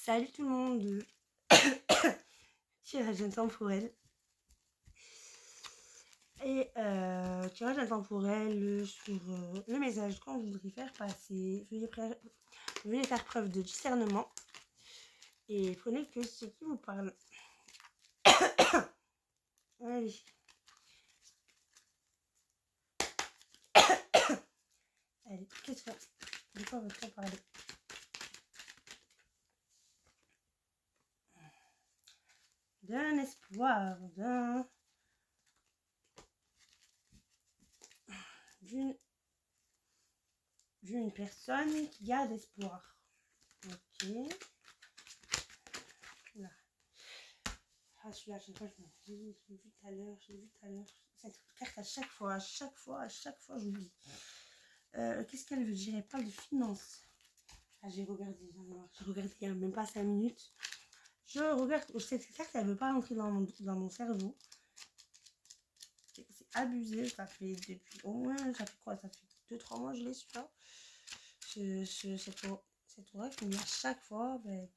Salut tout le monde, tirage intemporel. Et tirage intemporel sur le message qu'on voudrait faire passer. Veuillez faire preuve de discernement et prenez que ce qui vous parle. Allez. Allez, qu'est-ce que de quoi veut-on parler? D'un espoir, d'une personne qui garde espoir. Ok. Là. Ah, celui-là, je l'ai vu tout à l'heure, Cette carte, à chaque fois, j'oublie. Qu'est-ce qu'elle veut dire? Elle parle de finances. Ah, j'ai regardé il y a même pas 5 minutes. Je regarde, cette carte, elle veut pas rentrer dans mon cerveau. C'est abusé, ça fait depuis au moins, ça fait quoi? Ça fait 2-3 mois, je l'ai su là. Cette oracle, mais à chaque fois, ben,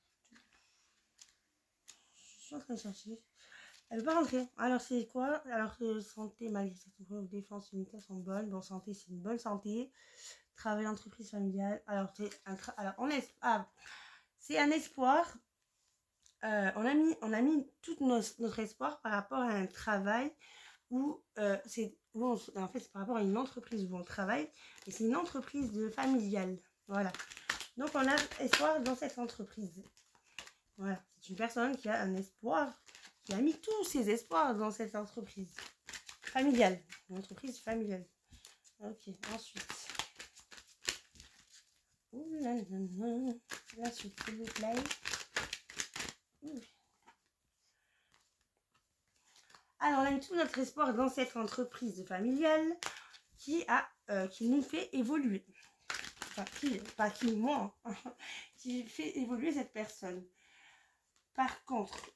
je suis en train de chercher. Elle veut pas rentrer. Alors c'est quoi? Alors santé, malgré cette épreuve, défense, unité sont bonnes. Bon, santé, c'est une bonne santé. Travail, entreprise familiale. Alors c'est un espoir. On a mis tout notre espoir par rapport à un travail où en fait c'est par rapport à une entreprise où on travaille et c'est une entreprise familiale. Voilà. Donc on a espoir dans cette entreprise. Voilà. C'est une personne qui a un espoir, qui a mis tous ses espoirs dans cette entreprise familiale. Une entreprise familiale. Ok, ensuite. Ouh là là là. La suite, s'il vous plaît. Alors, on a mis tout notre espoir dans cette entreprise familiale qui nous fait évoluer. Enfin, moi, qui fait évoluer cette personne. Par contre,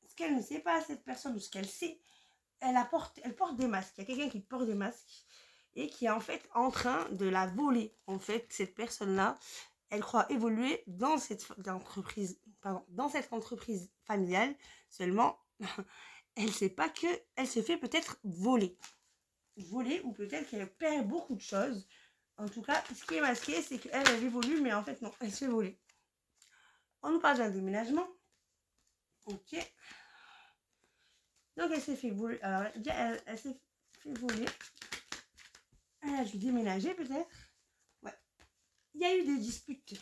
ce qu'elle ne sait pas, cette personne, ou ce qu'elle sait, elle porte des masques. Il y a quelqu'un qui porte des masques et qui est en fait en train de la voler. En fait, cette personne-là, elle croit évoluer dans cette entreprise familiale. Seulement, elle ne sait pas qu'elle se fait peut-être voler. Ou peut-être qu'elle perd beaucoup de choses. En tout cas, ce qui est masqué, c'est qu'elle évolue, mais en fait, non, elle se fait voler. On nous parle d'un déménagement. Ok. Donc, elle s'est fait voler. Alors, elle s'est fait voler. Elle a dû déménager, peut-être. Ouais. Il y a eu des disputes.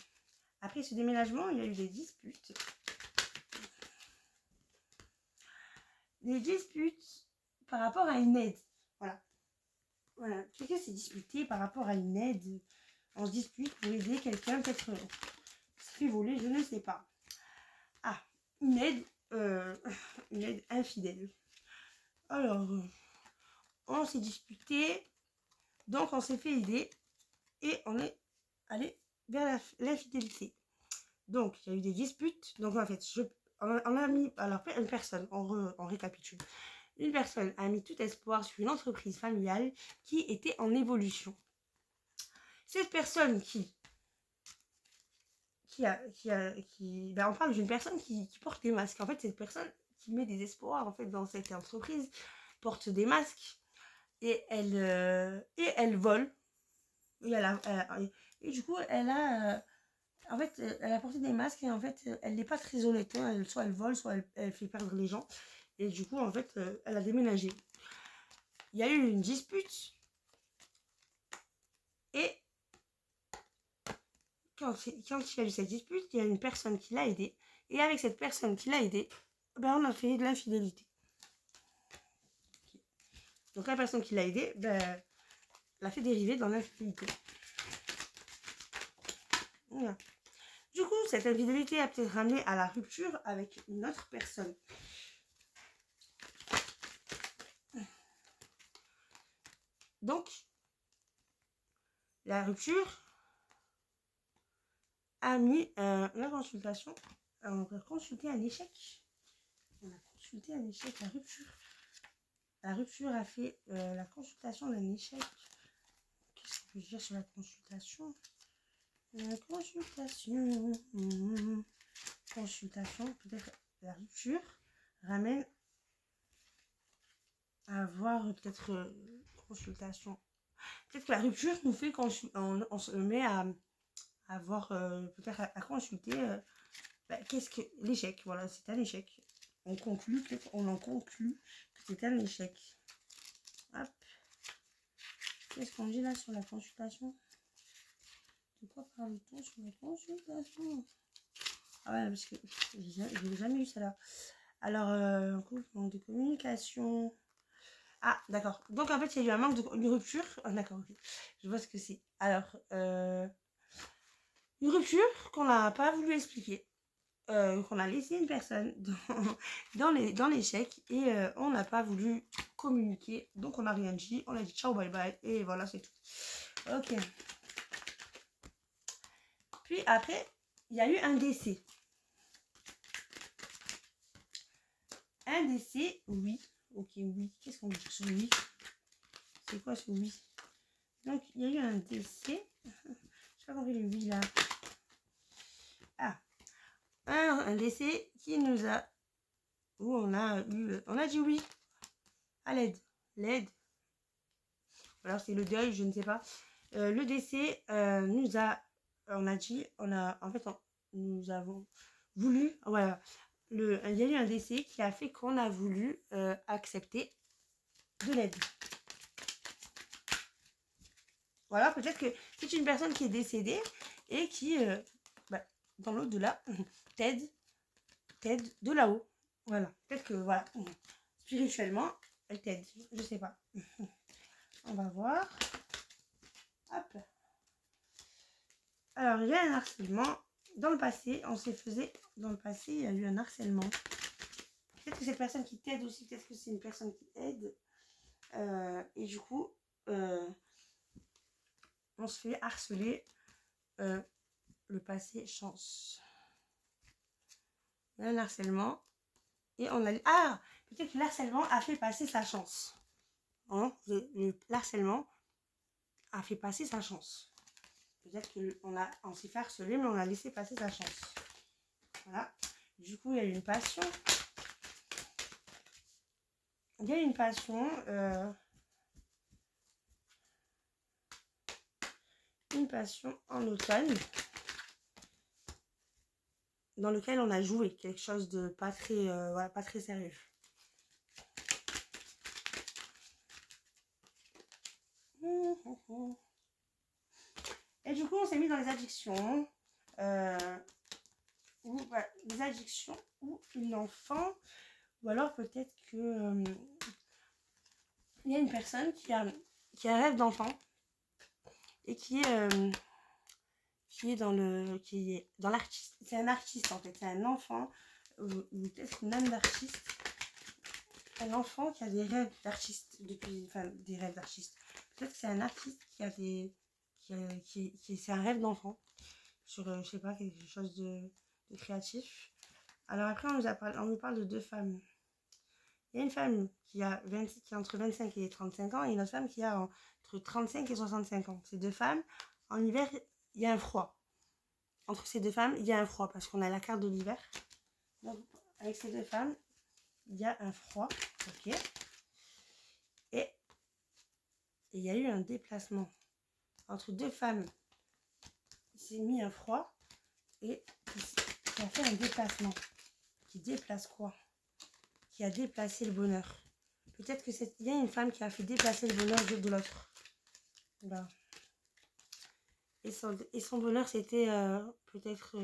Après ce déménagement, il y a eu des disputes. Des disputes par rapport à une aide. Voilà. Quelqu'un s'est disputé par rapport à une aide. On se dispute pour aider quelqu'un, peut-être qui se fait voler, je ne sais pas. Ah, une aide infidèle. Alors, on s'est disputé, donc on s'est fait aider et on est allé vers l'infidélité. Donc, il y a eu des disputes. Donc, en fait, on a mis, alors, une personne, on récapitule. Une personne a mis tout espoir sur une entreprise familiale qui était en évolution. Cette personne on parle d'une personne qui porte des masques. En fait, cette personne qui met des espoirs en fait dans cette entreprise porte des masques et elle vole. Et du coup, elle a porté des masques et en fait, elle n'est pas très honnête. Hein. Soit elle vole, soit elle fait perdre les gens. Et du coup, en fait, elle a déménagé. Il y a eu une dispute et quand il y a eu cette dispute, il y a une personne qui l'a aidé. Et avec cette personne qui l'a aidé, on a fait de l'infidélité. Okay. Donc la personne qui l'a aidé, l'a fait dériver dans l'infidélité. Voilà. Du coup, cette infidélité a peut-être ramené à la rupture avec une autre personne. Donc, la rupture a mis la consultation. On a consulté un échec. La rupture. La rupture a fait la consultation d'un échec. Qu'est-ce qu'on peut dire sur la consultation? Consultation. Consultation, peut-être la rupture ramène à avoir peut-être consultation. Peut-être que la rupture nous fait qu'on se met à avoir peut-être à consulter qu'est-ce que l'échec. Voilà, c'est un échec. On conclut, on en conclut que c'est un échec. Hop. Qu'est-ce qu'on dit là sur la consultation? De quoi parle-t-on sur la consultation? Ah ouais, parce que j'ai jamais eu ça là. Alors, un coup, manque de communication. Ah, d'accord. Donc, en fait, il y a eu un manque de rupture. Ah, d'accord, ok. Je vois ce que c'est. Alors, une rupture qu'on n'a pas voulu expliquer. Qu'on a laissé une personne dans l'échec et on n'a pas voulu communiquer. Donc, on n'a rien dit. On a dit ciao, bye bye. Et voilà, c'est tout. Ok. Puis après, il y a eu un décès. Un décès, oui. Ok, oui. Qu'est-ce qu'on dit sur oui? C'est quoi ce oui? Donc, il y a eu un décès. Je sais pas compris le oui là. Ah. Un décès qui nous a... Où on a eu... On a dit oui. À l'aide. L'aide. Alors, c'est le deuil, je ne sais pas. Le décès nous a... On a dit... On a... En fait, nous avons voulu... Voilà. Il y a eu un décès qui a fait qu'on a voulu accepter de l'aide. Voilà, peut-être que c'est une personne qui est décédée et qui, dans l'au-delà, t'aide de là-haut. Voilà, peut-être que, voilà, spirituellement, elle t'aide. Je sais pas. On va voir. Hop. Alors, il y a un harcèlement. Dans le passé, dans le passé, il y a eu un harcèlement. Peut-être que cette personne qui t'aide aussi, peut-être que c'est une personne qui aide. Et du coup, on se fait harceler. Le passé chance. Il y a un harcèlement. Et on a... Ah, peut-être que l'harcèlement a fait passer sa chance. Hein, l'harcèlement a fait passer sa chance. Peut-être qu'on s'est fait harceler, mais on a laissé passer sa chance. Voilà. Du coup, il y a eu une passion. Il y a eu une passion. Une passion en automne. Dans lequel on a joué quelque chose de pas très, voilà, pas très sérieux. Et du coup, on s'est mis dans les addictions. Des addictions ou une enfant. Ou alors peut-être que il y a une personne qui a un rêve d'enfant et qui est dans l'artiste. C'est un artiste en fait, c'est un enfant ou peut-être une âme d'artiste. Un enfant qui a des rêves d'artiste des rêves d'artiste. Peut-être que c'est un artiste qui a c'est un rêve d'enfant sur je sais pas, quelque chose de créatif. Alors après on nous parle de deux femmes. Il y a une femme qui a entre 25 et 35 ans et une autre femme qui a entre 35 et 65 ans. Ces deux femmes, en hiver, il y a un froid. Entre ces deux femmes, il y a un froid parce qu'on a la carte de l'hiver. Donc, avec ces deux femmes, il y a un froid. Ok. Et il y a eu un déplacement. Entre deux femmes, il s'est mis un froid et qui a fait un déplacement. Qui déplace quoi? Qui a déplacé le bonheur. Peut-être que il y a une femme qui a fait déplacer le bonheur de l'autre. Voilà. Et son bonheur, c'était peut-être...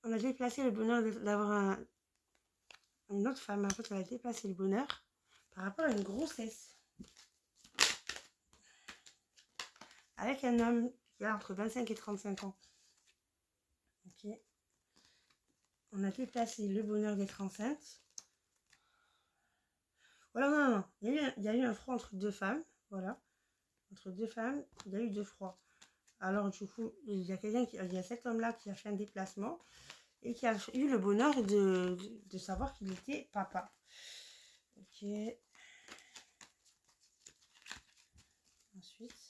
on a déplacé le bonheur d'avoir une autre femme. En fait, elle a déplacé le bonheur par rapport à une grossesse. Avec un homme qui a entre 25 et 35 ans. Ok. On a déplacé le bonheur d'être enceinte. Voilà, non. Il y a eu un froid entre deux femmes. Voilà. Entre deux femmes, il y a eu deux froids. Alors, du coup, il y a cet homme-là qui a fait un déplacement et qui a eu le bonheur de savoir qu'il était papa. Ok. Ensuite.